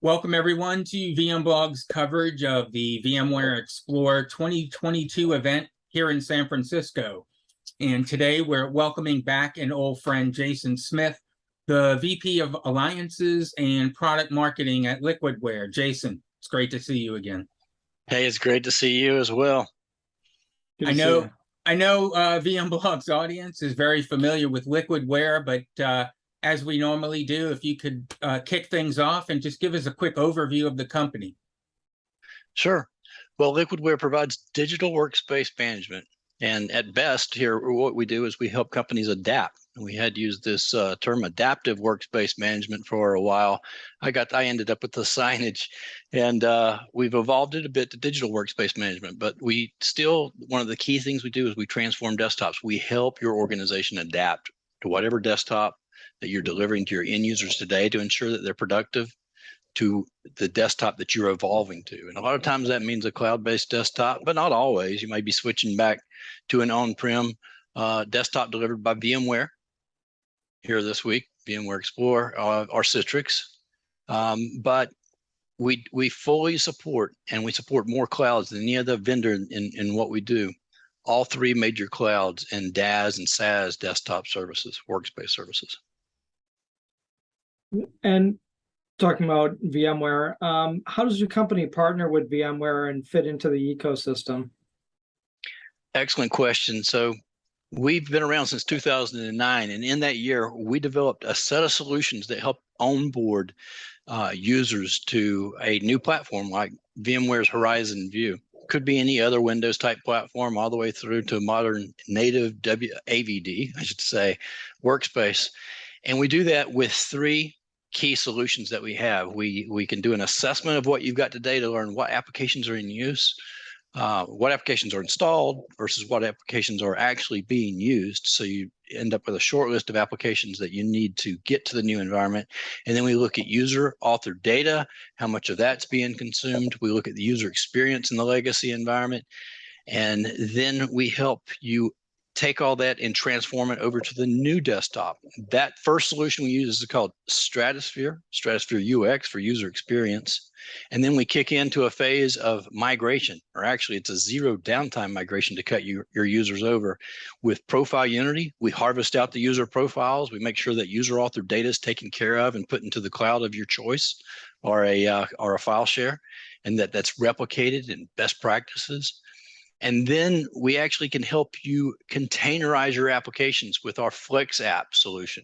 Welcome everyone to VMblog's coverage of the VMware Explore 2022 event here in San Francisco. And today we're welcoming back an old friend, Jason Smith, the VP of Alliances and Product Marketing at Liquidware. Jason, it's great to see you again. Hey, it's great to see you as well. I know VMblog's audience is very familiar with Liquidware, but as we normally do, if you could kick things off and just give us a quick overview of the company. Sure. Well, Liquidware provides digital workspace management. And at best here, what we do is we help companies adapt. We had used this term adaptive workspace management for a while. I ended up with the signage, and we've evolved it a bit to digital workspace management. But one of the key things we do is we transform desktops. We help your organization adapt to whatever desktop that you're delivering to your end users today to ensure that they're productive to the desktop that you're evolving to. And a lot of times that means a cloud-based desktop, but not always. You might be switching back to an on-prem desktop delivered by VMware here this week, VMware Explore, or Citrix. But we fully support, and we support more clouds than any other vendor in what we do. All three major clouds and DaaS and SaaS desktop services, workspace services. And talking about VMware, how does your company partner with VMware and fit into the ecosystem? Excellent question. So we've been around since 2009, and in that year, we developed a set of solutions that help onboard users to a new platform like VMware's Horizon View. Could be any other Windows type platform, all the way through to modern native AVD, I should say, workspace. And we do that with three key solutions that we have. We can do an assessment of what you've got today to learn what applications are in use, what applications are installed versus what applications are actually being used. So you end up with a short list of applications that you need to get to the new environment. And then we look at user authored data, how much of that's being consumed. We look at the user experience in the legacy environment. And then we help you take all that and transform it over to the new desktop. That first solution we use is called Stratosphere UX for user experience. And then we kick into a phase of migration, or actually it's a zero downtime migration to cut your users over. With Profile Unity, we harvest out the user profiles. We make sure that user authored data is taken care of and put into the cloud of your choice, or a file share, and that's replicated in best practices. And then we actually can help you containerize your applications with our Flex App solution.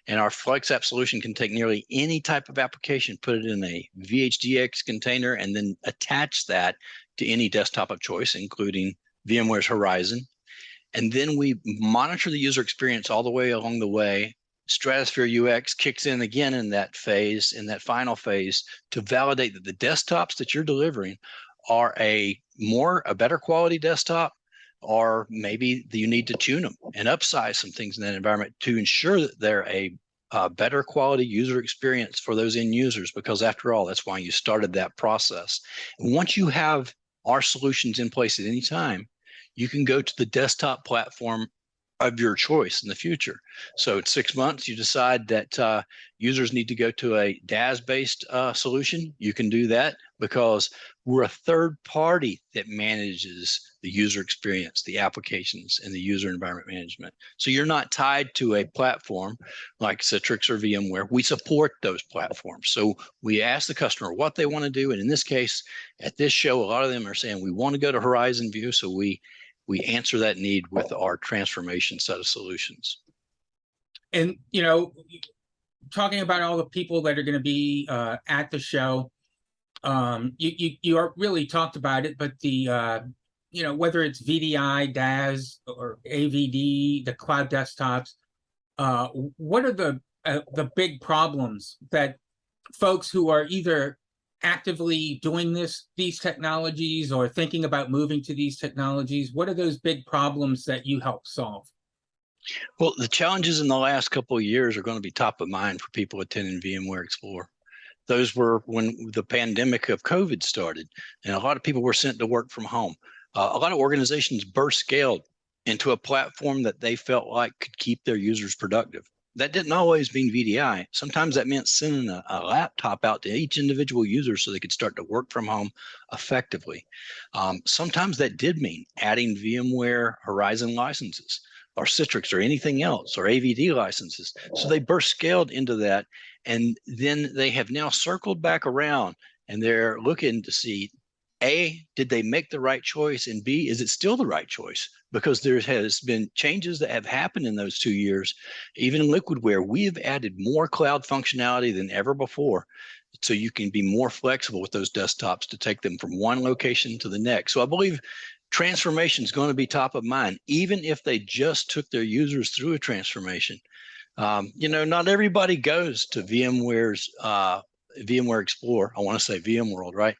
And our Flex App solution can take nearly any type of application, put it in a VHDX container, and then attach that to any desktop of choice, including VMware's Horizon. And then we monitor the user experience all the way along the way. Stratosphere UX kicks in again in that phase, in that final phase, to validate that the desktops that you're delivering are a better quality desktop, or maybe you need to tune them and upsize some things in that environment to ensure that they're a better quality user experience for those end users, because after all, that's why you started that process. And once you have our solutions in place at any time, you can go to the desktop platform of your choice in the future. So in 6 months, you decide that users need to go to a DaaS-based solution. You can do that because we're a third party that manages the user experience, the applications, and the user environment management. So you're not tied to a platform like Citrix or VMware. We support those platforms. So we ask the customer what they want to do. And in this case, at this show, a lot of them are saying we want to go to Horizon View. So we answer that need with our transformation set of solutions. And, talking about all the people that are going to be at the show, you really talked about it, but the, whether it's VDI, DaaS, or AVD, the cloud desktops, what are the big problems that folks who are either actively doing these technologies or thinking about moving to these technologies, what are those big problems that you help solve? Well, the challenges in the last couple of years are going to be top of mind for people attending VMware Explore. Those were when the pandemic of COVID started, and a lot of people were sent to work from home. A lot of organizations burst scaled into a platform that they felt like could keep their users productive. That didn't always mean VDI. Sometimes that meant sending a laptop out to each individual user so they could start to work from home effectively. Sometimes that did mean adding VMware Horizon licenses or Citrix or anything else or AVD licenses. So they burst scaled into that. And then they have now circled back around and they're looking to see, A, did they make the right choice? And B, is it still the right choice? Because there has been changes that have happened in those 2 years. Even in Liquidware, we have added more cloud functionality than ever before. So you can be more flexible with those desktops to take them from one location to the next. So I believe transformation is going to be top of mind, even if they just took their users through a transformation. Not everybody goes to VMware's VMware Explore. I want to say VMworld, right?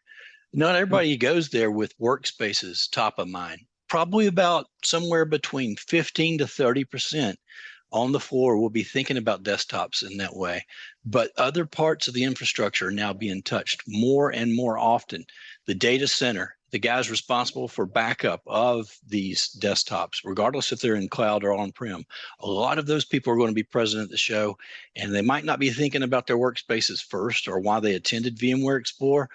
Not everybody goes there with Workspaces top of mind. Probably about somewhere between 15 to 30% on the floor will be thinking about desktops in that way. But other parts of the infrastructure are now being touched more and more often. The data center, the guys responsible for backup of these desktops, regardless if they're in cloud or on-prem, a lot of those people are going to be present at the show, and they might not be thinking about their workspaces first or why they attended VMware Explore.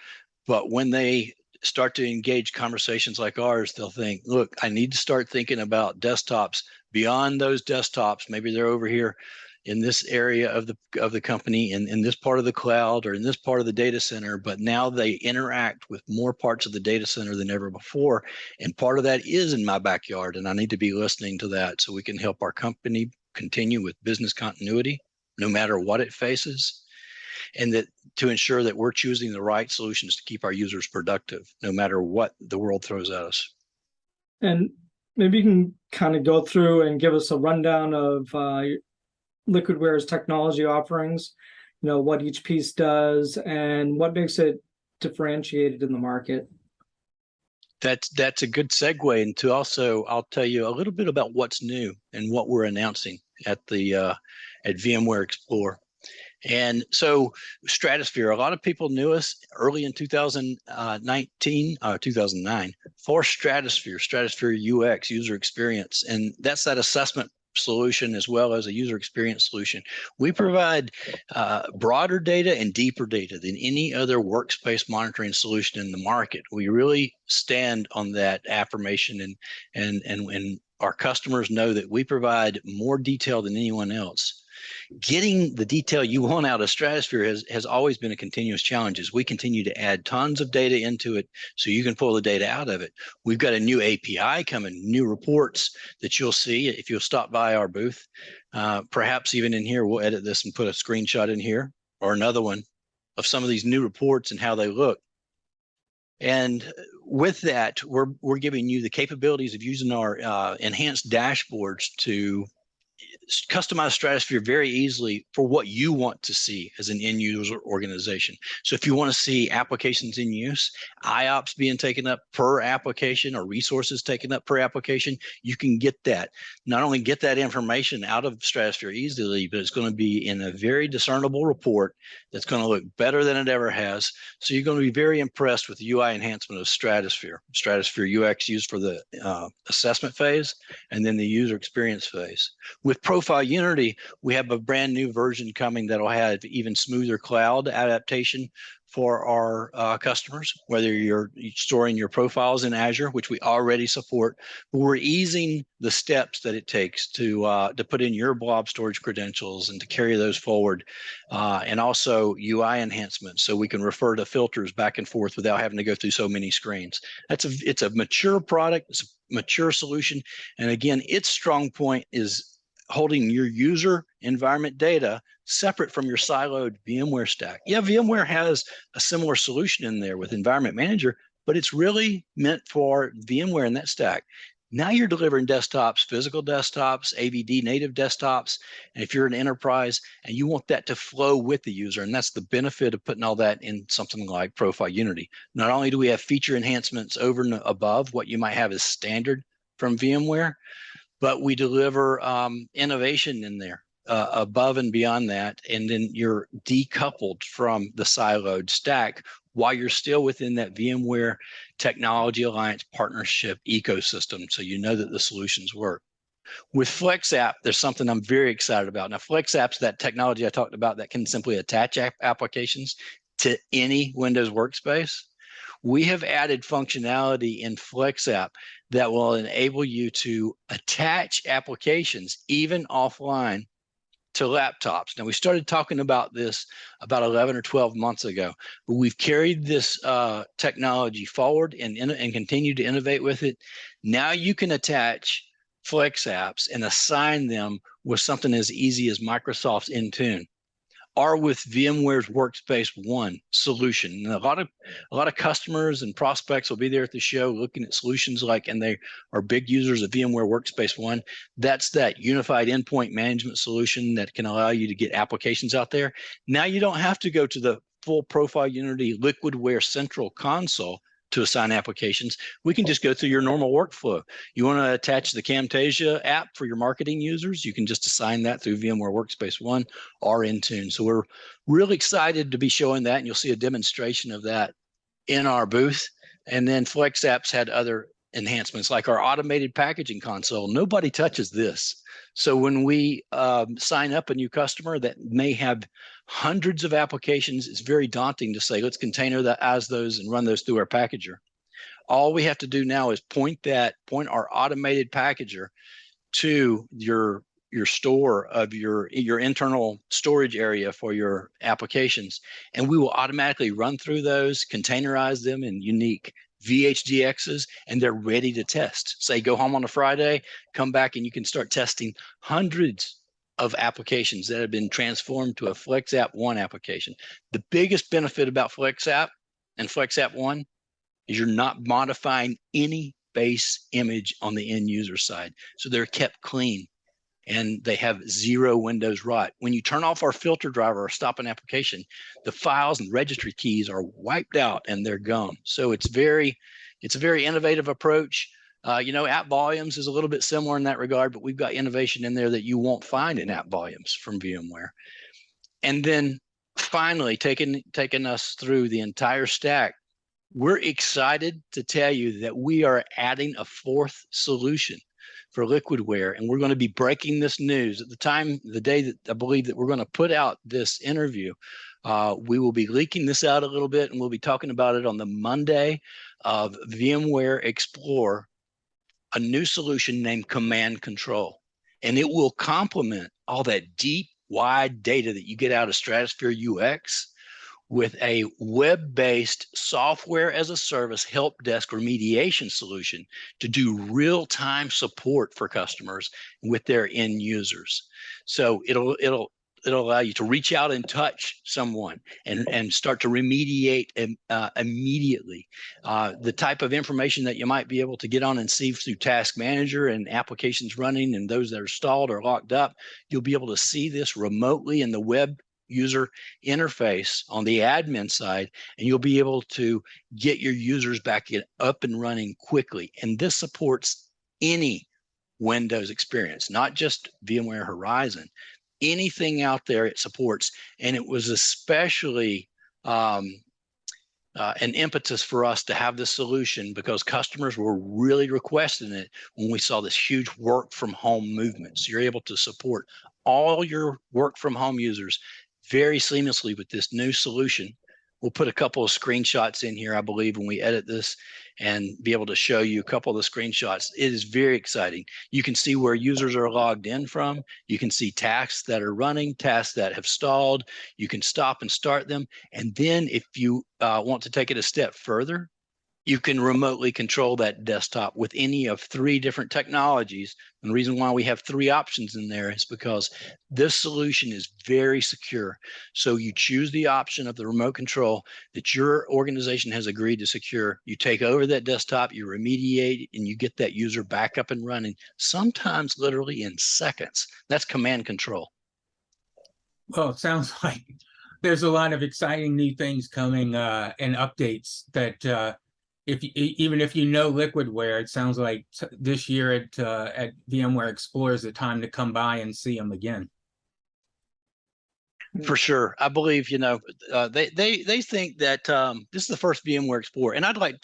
But when they start to engage conversations like ours, they'll think, look, I need to start thinking about desktops beyond those desktops. Maybe they're over here in this area of the company, in this part of the cloud or in this part of the data center, but now they interact with more parts of the data center than ever before. And part of that is in my backyard, and I need to be listening to that so we can help our company continue with business continuity, no matter what it faces. And that to ensure that we're choosing the right solutions to keep our users productive, no matter what the world throws at us. And maybe you can kind of go through and give us a rundown of Liquidware's technology offerings, what each piece does and what makes it differentiated in the market. That's a good segue into also, I'll tell you a little bit about what's new and what we're announcing at VMware Explore. And so Stratosphere, a lot of people knew us early in 2009 for Stratosphere UX, user experience. And that's that assessment solution as well as a user experience solution. We provide broader data and deeper data than any other workspace monitoring solution in the market. We really stand on that affirmation, and our customers know that we provide more detail than anyone else. Getting the detail you want out of Stratosphere has always been a continuous challenge as we continue to add tons of data into it so you can pull the data out of it. We've got a new API coming, new reports that you'll see if you'll stop by our booth. Perhaps even in here, we'll edit this and put a screenshot in here or another one of some of these new reports and how they look. And with that, we're giving you the capabilities of using our enhanced dashboards to customize Stratosphere very easily for what you want to see as an end user organization. So if you want to see applications in use, IOPS being taken up per application or resources taken up per application, you can get that. Not only get that information out of Stratosphere easily, but it's going to be in a very discernible report that's going to look better than it ever has. So you're going to be very impressed with the UI enhancement of Stratosphere. Stratosphere UX used for the assessment phase and then the user experience phase. With Profile Unity, we have a brand new version coming that'll have even smoother cloud adaptation for our customers, whether you're storing your profiles in Azure, which we already support, but we're easing the steps that it takes to put in your blob storage credentials and to carry those forward, and also UI enhancements so we can refer to filters back and forth without having to go through so many screens. It's a mature product, it's a mature solution, and again, its strong point is holding your user environment data separate from your siloed VMware stack. Yeah, VMware has a similar solution in there with Environment Manager, but it's really meant for VMware in that stack. Now you're delivering desktops, physical desktops, AVD native desktops, and if you're an enterprise and you want that to flow with the user, and that's the benefit of putting all that in something like Profile Unity. Not only do we have feature enhancements over and above what you might have as standard from VMware, but we deliver innovation in there above and beyond that. And then you're decoupled from the siloed stack while you're still within that VMware Technology Alliance partnership ecosystem. So you know that the solutions work. With FlexApp, there's something I'm very excited about. Now, FlexApp's that technology I talked about that can simply attach applications to any Windows workspace. We have added functionality in FlexApp that will enable you to attach applications even offline to laptops. Now, we started talking about this about 11 or 12 months ago, but we've carried this technology forward and continue to innovate with it. Now you can attach Flex apps and assign them with something as easy as Microsoft's Intune, or with VMware's Workspace 1 solution. And a lot of customers and prospects will be there at the show looking at solutions like, and they are big users of VMware Workspace 1. That's that unified endpoint management solution that can allow you to get applications out there. Now you don't have to go to the full Profile Unity Liquidware Central console to assign applications. We can just go through your normal workflow. You want to attach the Camtasia app for your marketing users, you can just assign that through VMware Workspace 1 or Intune. So we're really excited to be showing that, and you'll see a demonstration of that in our booth. And then Flex Apps had other enhancements like our automated packaging console. Nobody touches this. So when we sign up a new customer that may have hundreds of applications, it's very daunting to say, let's containerize those and run those through our packager. All we have to do now is point our automated packager to your store of your internal storage area for your applications, and we will automatically run through those, containerize them in unique VHDXs, and they're ready to test. Say go home on a Friday, come back, and you can start testing hundreds of applications that have been transformed to a FlexApp 1 application. The biggest benefit about FlexApp and FlexApp 1 is you're not modifying any base image on the end user side. So they're kept clean and they have zero Windows rot. When you turn off our filter driver or stop an application, the files and registry keys are wiped out and they're gone. So it's a very innovative approach. App volumes is a little bit similar in that regard, but we've got innovation in there that you won't find in app volumes from VMware. And then finally, taking us through the entire stack, we're excited to tell you that we are adding a fourth solution for Liquidware, and we're going to be breaking this news at the day that I believe that we're going to put out this interview. We will be leaking this out a little bit, and we'll be talking about it on the Monday of VMware Explore, a new solution named CommandCTRL, and it will complement all that deep, wide data that you get out of Stratosphere UX with a web-based software as a service help desk remediation solution to do real-time support for customers with their end users. So it'll allow you to reach out and touch someone and start to remediate immediately. The type of information that you might be able to get on and see through Task Manager and applications running and those that are stalled or locked up, you'll be able to see this remotely in the web user interface on the admin side, and you'll be able to get your users back up and running quickly. And this supports any Windows experience, not just VMware Horizon. Anything out there it supports, and it was especially an impetus for us to have this solution because customers were really requesting it when we saw this huge work from home movement. So you're able to support all your work from home users very seamlessly with this new solution. We'll put a couple of screenshots in here, I believe, when we edit this and be able to show you a couple of the screenshots. It is very exciting. You can see where users are logged in from. You can see tasks that are running, tasks that have stalled. You can stop and start them. And then if you want to take it a step further, you can remotely control that desktop with any of 3 different technologies. And the reason why we have 3 options in there is because this solution is very secure. So you choose the option of the remote control that your organization has agreed to secure. You take over that desktop, you remediate, and you get that user back up and running, sometimes literally in seconds. That's CommandCTRL. Well, it sounds like there's a lot of exciting new things coming and updates that even if you know Liquidware, it sounds like this year at VMware Explore is the time to come by and see them again. For sure, I believe they think that this is the first VMware Explore, and I'd like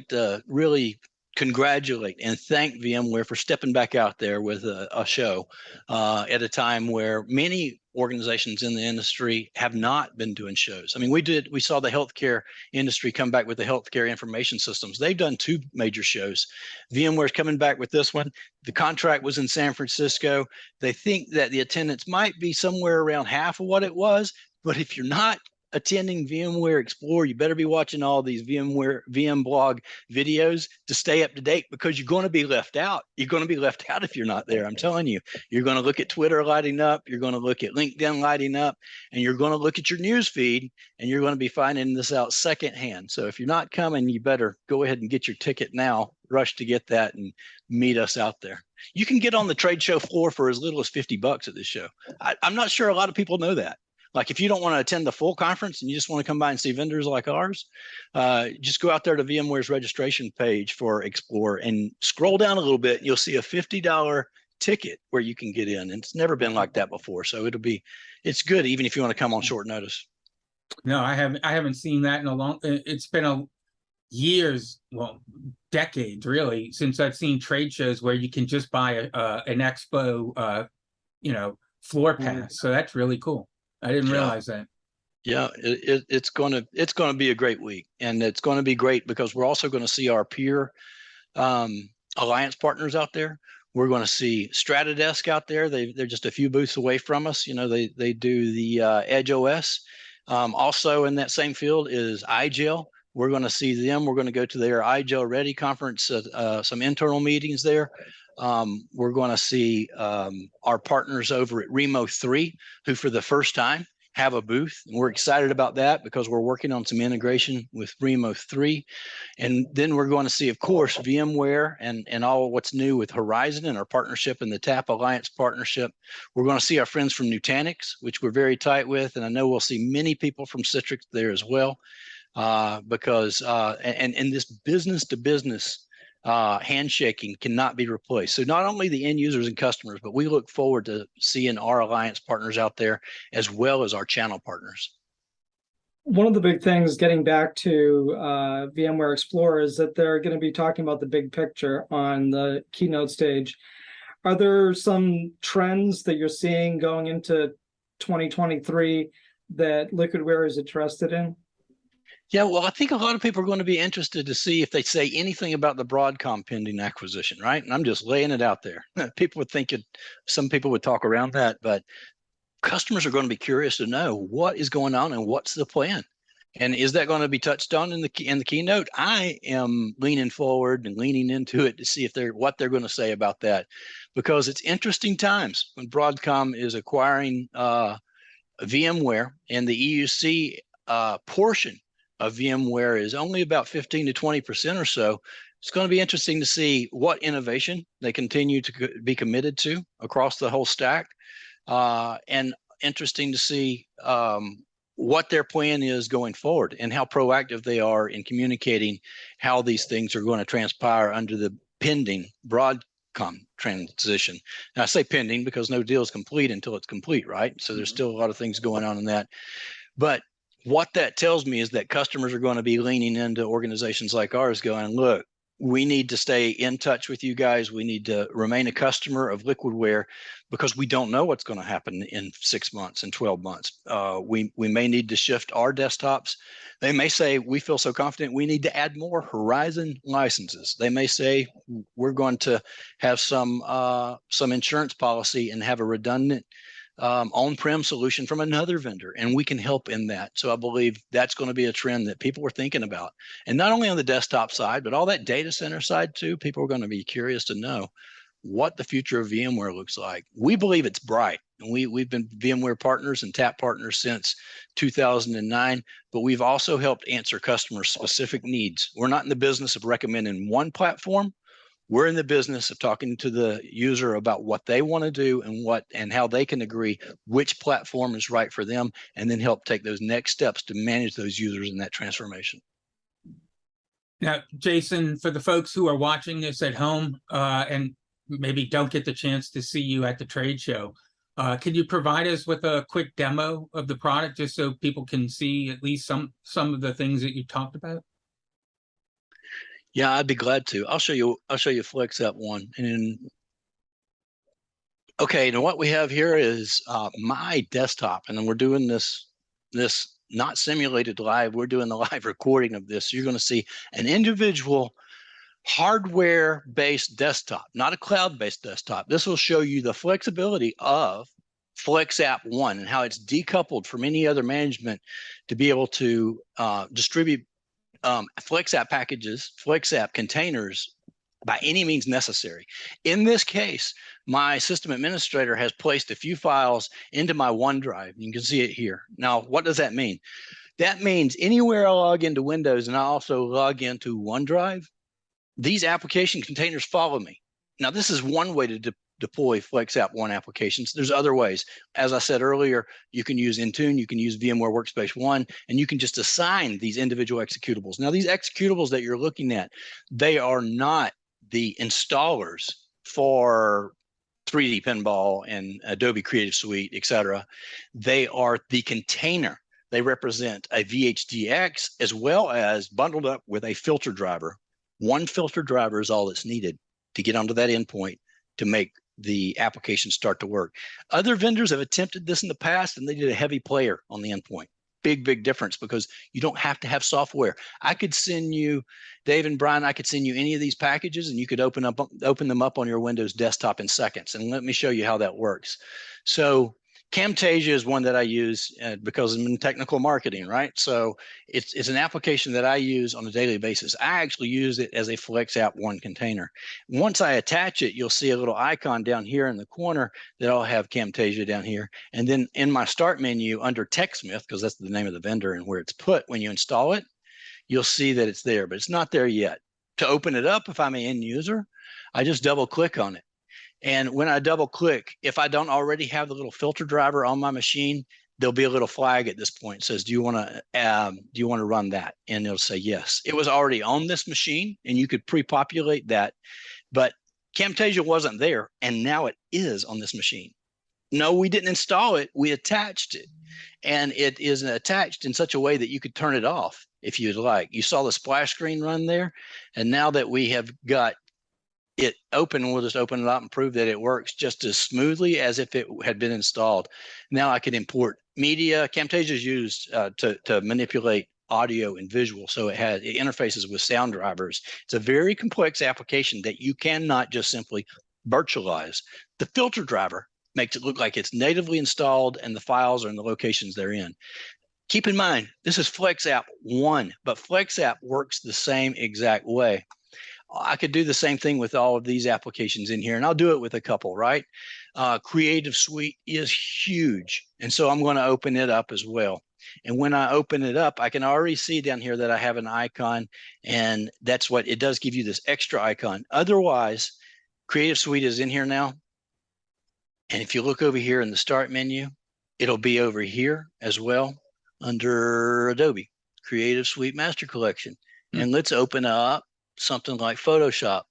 to really congratulate and thank VMware for stepping back out there with a show at a time where many organizations in the industry have not been doing shows. I mean, we saw the healthcare industry come back with the healthcare information systems. They've done 2 major shows. VMware's coming back with this one. The contract was in San Francisco. They think that the attendance might be somewhere around half of what it was, but if you're not attending VMware Explore, you better be watching all these VMblog videos to stay up to date, because you're going to be left out. You're going to be left out if you're not there. I'm telling you, you're going to look at Twitter lighting up, you're going to look at LinkedIn lighting up, and you're going to look at your news feed, and you're going to be finding this out secondhand. So if you're not coming, you better go ahead and get your ticket now. Rush to get that and meet us out there. You can get on the trade show floor for as little as $50 at this show. I'm not sure a lot of people know that. Like, if you don't want to attend the full conference and you just want to come by and see vendors like ours, just go out there to VMware's registration page for Explore and scroll down a little bit. You'll see a $50 ticket where you can get in. And it's never been like that before. So it's good, even if you want to come on short notice. No, I haven't seen that in a long, it's been years, well, decades really, since I've seen trade shows where you can just buy an Expo, floor pass. So that's really cool. I didn't realize that. Yeah, it's going to be a great week, and it's going to be great because we're also going to see our peer alliance partners out there. We're going to see Stratadesk out there. They're just a few booths away from us. They do the Edge OS. Also in that same field is iGel. We're going to see them. We're going to go to their iGel Ready conference, some internal meetings there. We're going to see our partners over at Remo 3, who for the first time have a booth. And we're excited about that because we're working on some integration with Remo 3. And then we're going to see, of course, VMware and all what's new with Horizon and our partnership and the TAP Alliance partnership. We're going to see our friends from Nutanix, which we're very tight with. And I know we'll see many people from Citrix there as well, because this business to business handshaking cannot be replaced. So not only the end users and customers, but we look forward to seeing our alliance partners out there as well as our channel partners. One of the big things, getting back to VMware Explore, is that they're going to be talking about the big picture on the keynote stage. Are there some trends that you're seeing going into 2023 that Liquidware is interested in? Yeah, well, I think a lot of people are going to be interested to see if they say anything about the Broadcom pending acquisition, right? And I'm just laying it out there. People would think some people would talk around that, but customers are going to be curious to know what is going on and what's the plan. And is that going to be touched on in the keynote? I am leaning forward and leaning into it to see if what they're going to say about that, because it's interesting times when Broadcom is acquiring VMware, and the EUC portion of VMware is only about 15 to 20% or so. It's going to be interesting to see what innovation they continue to be committed to across the whole stack, and interesting to see what their plan is going forward and how proactive they are in communicating how these things are going to transpire under the pending Broadcom transition. Now, I say pending because no deal is complete until it's complete, right? So there's still a lot of things going on in that. But what that tells me is that customers are going to be leaning into organizations like ours going, look, we need to stay in touch with you guys. We need to remain a customer of Liquidware because we don't know what's going to happen in 6 months and 12 months. We may need to shift our desktops. They may say, we feel so confident we need to add more Horizon licenses. They may say, we're going to have some insurance policy and have a redundant on-prem solution from another vendor, and we can help in that. So I believe that's going to be a trend that people are thinking about, and not only on the desktop side, but all that data center side too. People are going to be curious to know what the future of VMware looks like. We believe it's bright, and we've been VMware partners and TAP partners since 2009, but we've also helped answer customers' specific needs. We're not in the business of recommending one platform. We're in the business of talking to the user about what they want to do and how they can agree which platform is right for them, and then help take those next steps to manage those users in that transformation. Now, Jason, for the folks who are watching this at home and maybe don't get the chance to see you at the trade show, can you provide us with a quick demo of the product just so people can see at least some of the things that you talked about? Yeah, I'd be glad to. I'll show you FlexApp 1. And okay, and what we have here is my desktop, and then we're doing this not simulated live. We're doing the live recording of this. So you're going to see an individual hardware-based desktop, not a cloud-based desktop. This will show you the flexibility of FlexApp 1 and how it's decoupled from any other management to be able to distribute FlexApp packages, FlexApp containers by any means necessary. In this case, my system administrator has placed a few files into my OneDrive. You can see it here. Now, what does that mean? That means anywhere I log into Windows and I also log into OneDrive, these application containers follow me. Now, this is one way to deploy FlexApp 1 applications. There's other ways. As I said earlier, you can use Intune, you can use VMware Workspace 1, and you can just assign these individual executables. Now, these executables that you're looking at, they are not the installers for 3D Pinball and Adobe Creative Suite, etc. They are the container. They represent a VHDX as well as bundled up with a filter driver. One filter driver is all that's needed to get onto that endpoint to make the application start to work. Other vendors have attempted this in the past, and they did a heavy player on the endpoint. Big difference, because you don't have to have software. I could send you, Dave and Brian, I could send you any of these packages, and you could open them up on your Windows desktop in seconds. And let me show you how that works. So Camtasia is one that I use because I'm in technical marketing, right? So it's an application that I use on a daily basis. I actually use it as a FlexApp 1 container. Once I attach it, you'll see a little icon down here in the corner that I'll have Camtasia down here. And then in my start menu under TechSmith, because that's the name of the vendor and where it's put when you install it, you'll see that it's there, but it's not there yet. To open it up, if I'm an end user, I just double click on it. And when I double click, if I don't already have the little filter driver on my machine, there'll be a little flag at this point. It says, do you want to run that? And it'll say yes. It was already on this machine, and you could pre-populate that, but Camtasia wasn't there, and now it is on this machine. No, we didn't install it. We attached it, and it is attached in such a way that you could turn it off if you'd like. You saw the splash screen run there, and now that we have got it open, we'll just open it up and prove that it works just as smoothly as if it had been installed. Now I can import media. Camtasia is used to manipulate audio and visual, so it interfaces with sound drivers. It's a very complex application that you cannot just simply virtualize. The filter driver makes it look like it's natively installed and the files are in the locations they're in. Keep in mind, this is FlexApp 1, but FlexApp works the same exact way. I could do the same thing with all of these applications in here, and I'll do it with a couple, right? Creative Suite is huge, and so I'm going to open it up as well. And when I open it up, I can already see down here that I have an icon, and that's what it does, give you this extra icon. Otherwise, Creative Suite is in here now, and if you look over here in the Start menu, it'll be over here as well under Adobe Creative Suite Master Collection. And let's open up something like Photoshop.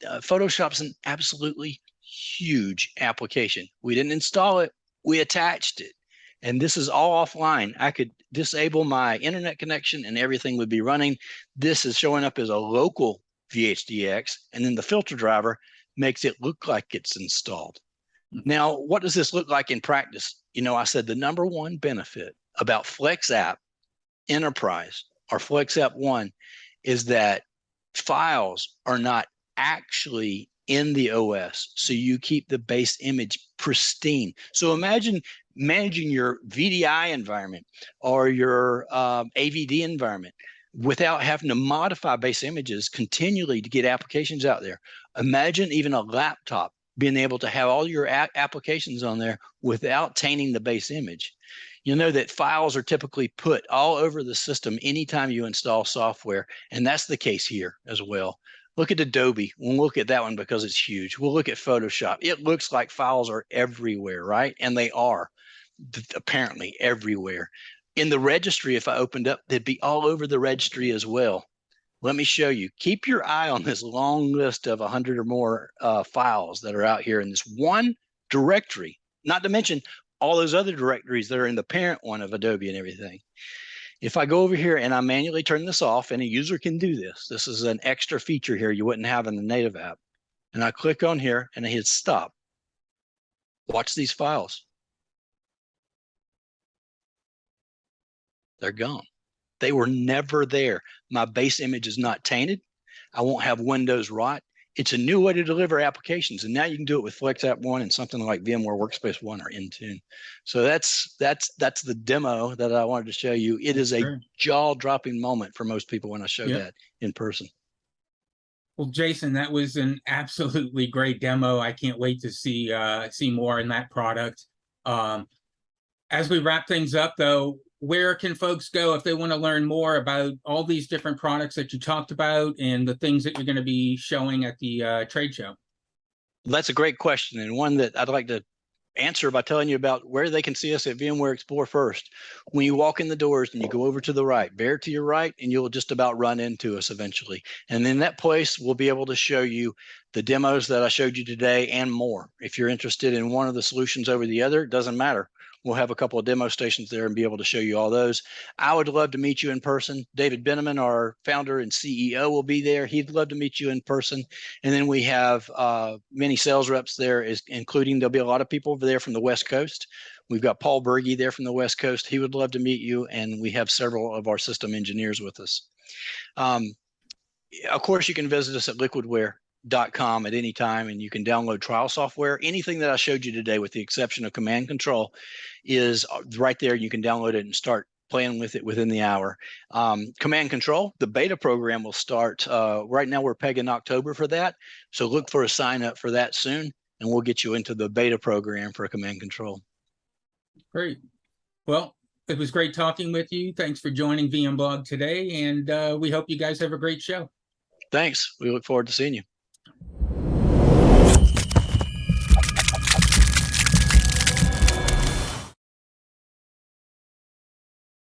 Photoshop's an absolutely huge application. We didn't install it, we attached it. And this is all offline. I could disable my internet connection and everything would be running. This is showing up as a local VHDX, and then the filter driver makes it look like it's installed. Now, what does this look like in practice? You know, I said the number one benefit about FlexApp Enterprise or FlexApp 1 is that files are not actually in the OS. So you keep the base image pristine. So imagine managing your VDI environment or your AVD environment without having to modify base images continually to get applications out there. Imagine even a laptop being able to have all your applications on there without tainting the base image. You know that files are typically put all over the system anytime you install software, and that's the case here as well. Look at Adobe. We'll look at that one because it's huge. We'll look at Photoshop. It looks like files are everywhere, right? And they are apparently everywhere. In the registry, if I opened up, they'd be all over the registry as well. Let me show you. Keep your eye on this long list of 100 or more files that are out here in this one directory, not to mention all those other directories that are in the parent one of Adobe and everything. If I go over here and I manually turn this off, and a user can do this, this is an extra feature here you wouldn't have in the native app. And I click on here and I hit stop. Watch these files. They're gone. They were never there. My base image is not tainted. I won't have Windows rot. It's a new way to deliver applications. And now you can do it with FlexApp 1 and something like VMware Workspace 1 or Intune. So that's the demo that I wanted to show you. It is a jaw-dropping moment for most people when I show that in person. Well, Jason, that was an absolutely great demo. I can't wait to see more in that product. As we wrap things up, though, where can folks go if they want to learn more about all these different products that you talked about and the things that you're going to be showing at the trade show? That's a great question, and one that I'd like to answer by telling you about where they can see us at VMware Explore first. When you walk in the doors and you go over to the right, bear to your right, and you'll just about run into us eventually. And in that place, we'll be able to show you the demos that I showed you today and more. If you're interested in one of the solutions over the other, it doesn't matter. We'll have a couple of demo stations there and be able to show you all those. I would love to meet you in person. David Benneman, our founder and CEO, will be there. He'd love to meet you in person. And then we have many sales reps there, including there'll be a lot of people over there from the West Coast. We've got Paul Berge there from the West Coast. He would love to meet you. And we have several of our system engineers with us. Of course, you can visit us at liquidware.com at any time, and you can download trial software. Anything that I showed you today, with the exception of CommandCTRL, is right there. You can download it and start playing with it within the hour. CommandCTRL, the beta program will start. Right now, we're pegging October for that. So look for a sign up for that soon, and we'll get you into the beta program for CommandCTRL. Great. Well, it was great talking with you. Thanks for joining VMblog today, and we hope you guys have a great show. Thanks. We look forward to seeing you.